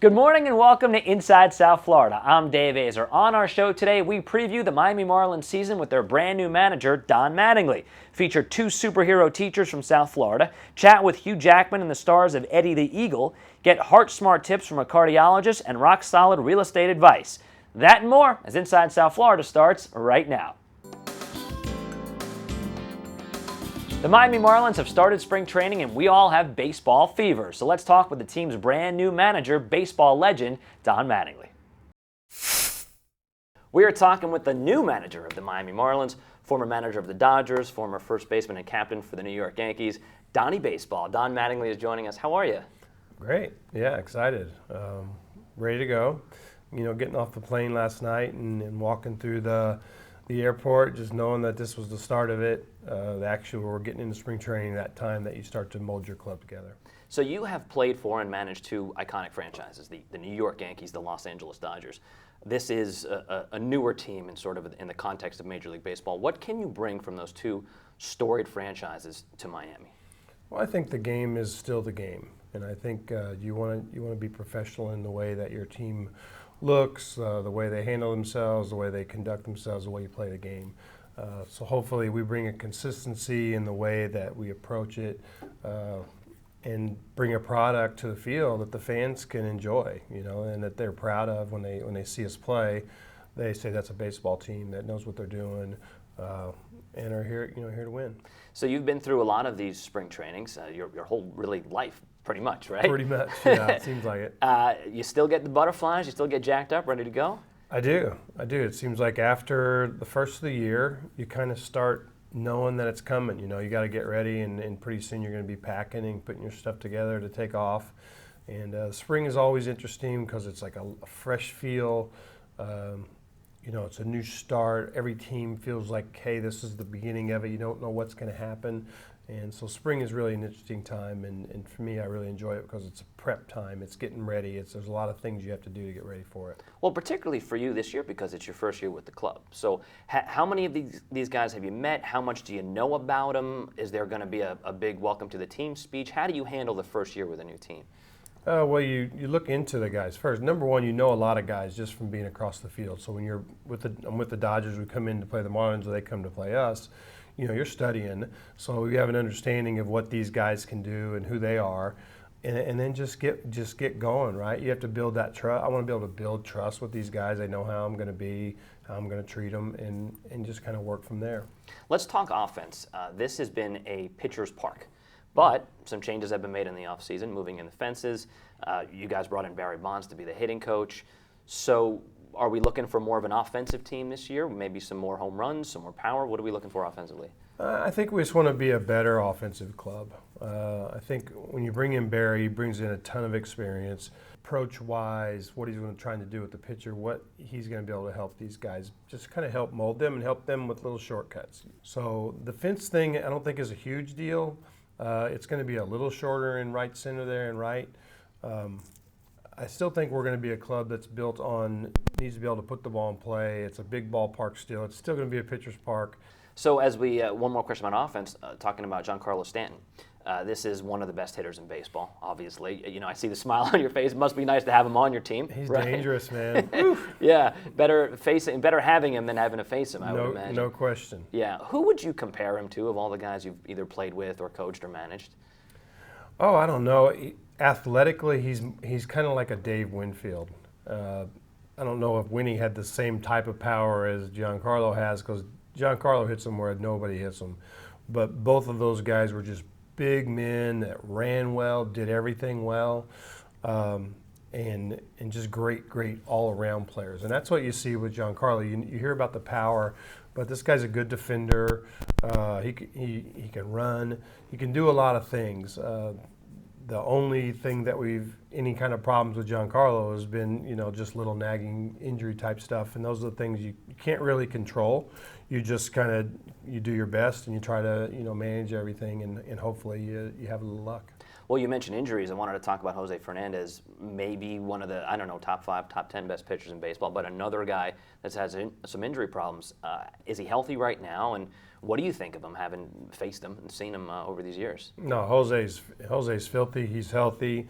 Good morning and welcome to Inside South Florida. I'm Dave Aizer. On our show today, we preview the Miami Marlins season with their brand new manager, Don Mattingly. Feature two superhero teachers from South Florida, chat with Hugh Jackman and the stars of Eddie the Eagle, get heart-smart tips from a cardiologist, and rock-solid real estate advice. That and more as Inside South Florida starts right now. The Miami Marlins have started spring training and we all have baseball fever. So let's talk with the team's brand new manager, baseball legend, Don Mattingly. We are talking with the new manager of the Miami Marlins, former manager of the Dodgers, former first baseman and captain for the New York Yankees, Donnie Baseball. Don Mattingly is joining us. How are you? Great. Yeah, excited. Ready to go. You know, getting off the plane last night and walking through the airport, just knowing that this was the start of it. Actually, we're getting into spring training, that time that you start to mold your club together. So you have played for and managed two iconic franchises, the New York Yankees, the Los Angeles Dodgers. This is a newer team in the context of Major League Baseball. What can you bring from those two storied franchises to Miami? Well, I think the game is still the game, and I think you want to be professional in the way that your team looks, the way they handle themselves, the way they conduct themselves, the way you play the game. So hopefully we bring a consistency in the way that we approach it and bring a product to the field that the fans can enjoy, you know, and that they're proud of when they see us play. They say that's a baseball team that knows what they're doing and are here, here to win. So you've been through a lot of these spring trainings, your whole really life, pretty much, right? Pretty much, yeah, it seems like it. You still get the butterflies? You still get jacked up, ready to go? I do. It seems like after the first of the year, you kind of start knowing that it's coming. You know, you got to get ready, and pretty soon you're going to be packing and putting your stuff together to take off. And spring is always interesting because it's like a fresh feel. It's a new start. Every team feels like, hey, this is the beginning of it. You don't know what's going to happen. And so spring is really an interesting time, and for me, I really enjoy it because it's a prep time. It's getting ready. There's a lot of things you have to do to get ready for it. Well, particularly for you this year because it's your first year with the club. So how many of these guys have you met? How much do you know about them? Is there going to be a big welcome to the team speech? How do you handle the first year with a new team? Well, you look into the guys first. Number one, you know a lot of guys just from being across the field. So when I'm with the Dodgers, we come in to play the Marlins, or they come to play us. You know, you're studying, so you have an understanding of what these guys can do and who they are, and then just get going, right? You have to build that trust. I want to be able to build trust with these guys. They know how I'm going to be, how I'm going to treat them, and just kind of work from there. Let's talk offense. This has been a pitcher's park, but some changes have been made in the offseason, moving in the fences. You guys brought in Barry Bonds to be the hitting coach. So are we looking for more of an offensive team this year? Maybe some more home runs, some more power? What are we looking for offensively? I think we just want to be a better offensive club. I think when you bring in Barry, he brings in a ton of experience. Approach-wise, what he's going to try to do with the pitcher, what he's going to be able to help these guys, just kind of help mold them and help them with little shortcuts. So the fence thing I don't think is a huge deal. It's going to be a little shorter in right center there and right. I still think we're going to be a club that's built on, needs to be able to put the ball in play. It's a big ballpark still. It's still going to be a pitcher's park. So as we, one more question about offense, talking about Giancarlo Stanton. This is one of the best hitters in baseball, obviously. You know, I see the smile on your face. It must be nice to have him on your team. He's right? dangerous, man. Yeah, better having him than having to face him, I would imagine. No question. Yeah. Who would you compare him to of all the guys you've either played with or coached or managed? Oh, I don't know. Athletically, he's kind of like a Dave Winfield. I don't know if Winnie had the same type of power as Giancarlo has, because Giancarlo hits him where nobody hits him. But both of those guys were just big men that ran well, did everything well, and just great all-around players. And that's what you see with Giancarlo. You hear about the power, but this guy's a good defender. He can run. He can do a lot of things. The only thing that any kind of problems with Giancarlo has been, just little nagging injury type stuff, and those are the things you can't really control. You just you do your best and you try to, manage everything, and hopefully you have a little luck. Well, you mentioned injuries. I wanted to talk about Jose Fernandez, maybe one of the, top 5, top 10 best pitchers in baseball, but another guy that's has some injury problems. Is he healthy right now? And what do you think of him, having faced him and seen him over these years? No, Jose's filthy. He's healthy.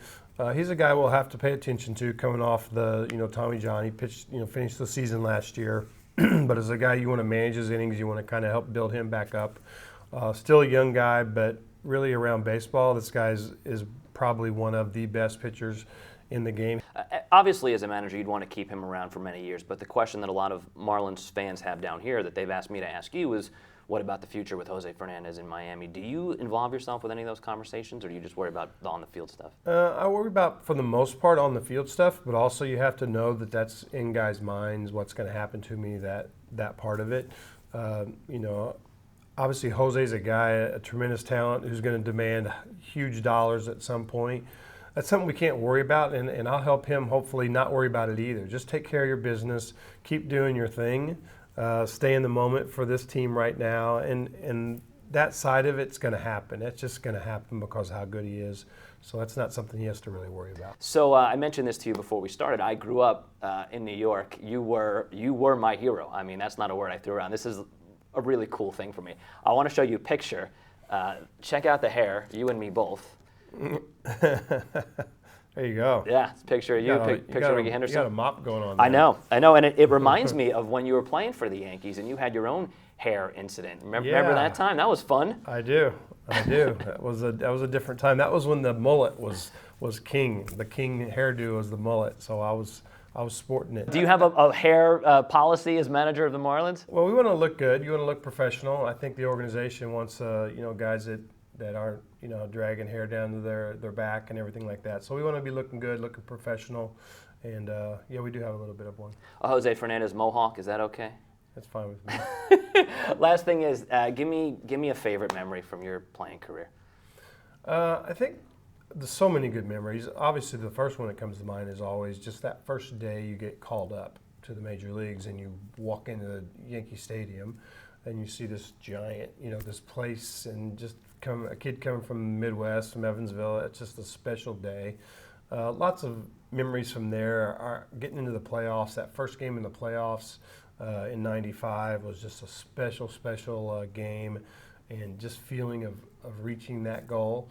He's a guy we'll have to pay attention to coming off the, Tommy John. He pitched, finished the season last year. But as a guy, you want to manage his innings. You want to kind of help build him back up. Still a young guy, but really around baseball, this guy is probably one of the best pitchers in the game. Obviously, as a manager, you'd want to keep him around for many years. But the question that a lot of Marlins fans have down here that they've asked me to ask you is, what about the future with Jose Fernandez in Miami? Do you involve yourself with any of those conversations, or do you just worry about the on-the-field stuff? I worry about, for the most part, on-the-field stuff, but also you have to know that that's in guys' minds, what's going to happen to me, that part of it. Obviously Jose's a guy, a tremendous talent who's going to demand huge dollars at some point. That's something we can't worry about, and I'll help him hopefully not worry about it either. Just take care of your business, keep doing your thing. Stay in the moment for this team right now, and that side of it's going to happen. It's just going to happen because of how good he is. So that's not something he has to really worry about. So I mentioned this to you before we started. I grew up in New York. You were my hero. I mean, that's not a word I threw around. This is a really cool thing for me. I want to show you a picture. Check out the hair. You and me both. There you go. Yeah, it's a picture of you, picture of Ricky Henderson. You got a mop going on there. I know, and it reminds me of when you were playing for the Yankees and you had your own hair incident. Remember that time? That was fun. I do. That was a different time. That was when the mullet was king. The king hairdo was the mullet, so I was sporting it. Do you have a hair policy as manager of the Marlins? Well, we want to look good. You want to look professional. I think the organization wants guys that aren't dragging hair down to their back and everything like that. So we want to be looking good, looking professional, and we do have a little bit of one. A Jose Fernandez mohawk, is that okay? That's fine with me. Last thing is, give me a favorite memory from your playing career. I think there's so many good memories. Obviously, the first one that comes to mind is always just that first day you get called up to the major leagues and you walk into the Yankee Stadium and you see this giant, this place, and just a kid coming from the Midwest, from Evansville. It's just a special day. Lots of memories from there. Are getting into the playoffs. That first game in the playoffs in '95 was just a special game, and just feeling of reaching that goal.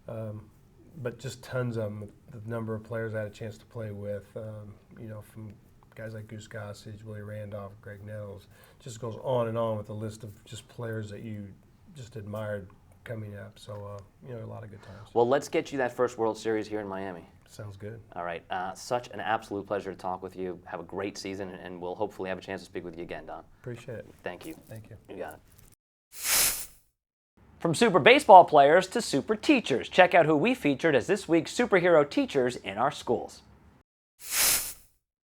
But just tons of them. The number of players I had a chance to play with, from guys like Goose Gossage, Willie Randolph, Greg Nettles, just goes on and on with a list of just players that you just admired coming up. So, a lot of good times. Well, let's get you that first World Series here in Miami. Sounds good. All right. Such an absolute pleasure to talk with you. Have a great season, and we'll hopefully have a chance to speak with you again, Don. Appreciate it. Thank you. Thank you. You got it. From super baseball players to super teachers, check out who we featured as this week's superhero teachers in our schools.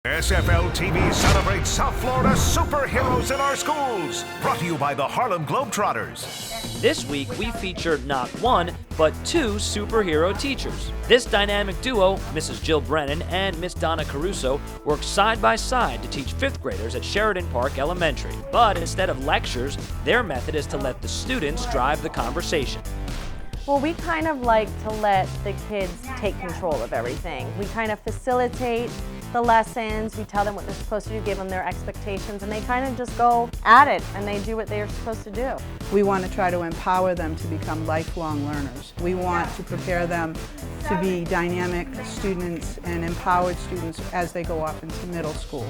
SFL TV celebrates South Florida superheroes in our schools. Brought to you by the Harlem Globetrotters. This week, we featured not one, but two superhero teachers. This dynamic duo, Mrs. Jill Brennan and Miss Donna Caruso, work side by side to teach fifth graders at Sheridan Park Elementary. But instead of lectures, their method is to let the students drive the conversation. Well, we kind of like to let the kids take control of everything. We kind of facilitate the lessons, we tell them what they're supposed to do, give them their expectations, and they kind of just go at it and they do what they are supposed to do. We want to try to empower them to become lifelong learners. We want to prepare them to be dynamic students and empowered students as they go off into middle school.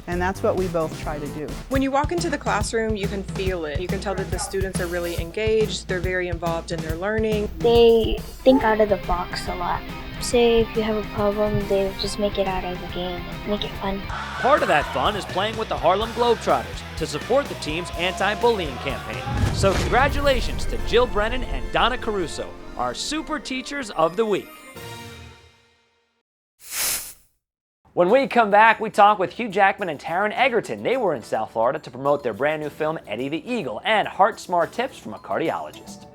And that's what we both try to do. When you walk into the classroom, you can feel it. You can tell that the students are really engaged, they're very involved in their learning. They think out of the box a lot. Say if you have a problem, they just make it out of the game, make it fun. Part of that fun is playing with the Harlem Globetrotters to support the team's anti-bullying campaign. So congratulations to Jill Brennan and Donna Caruso, our super teachers of the week. When we come back, we talk with Hugh Jackman and Taryn Egerton. They were in South Florida to promote their brand new film, Eddie the Eagle, and heart-smart tips from a cardiologist.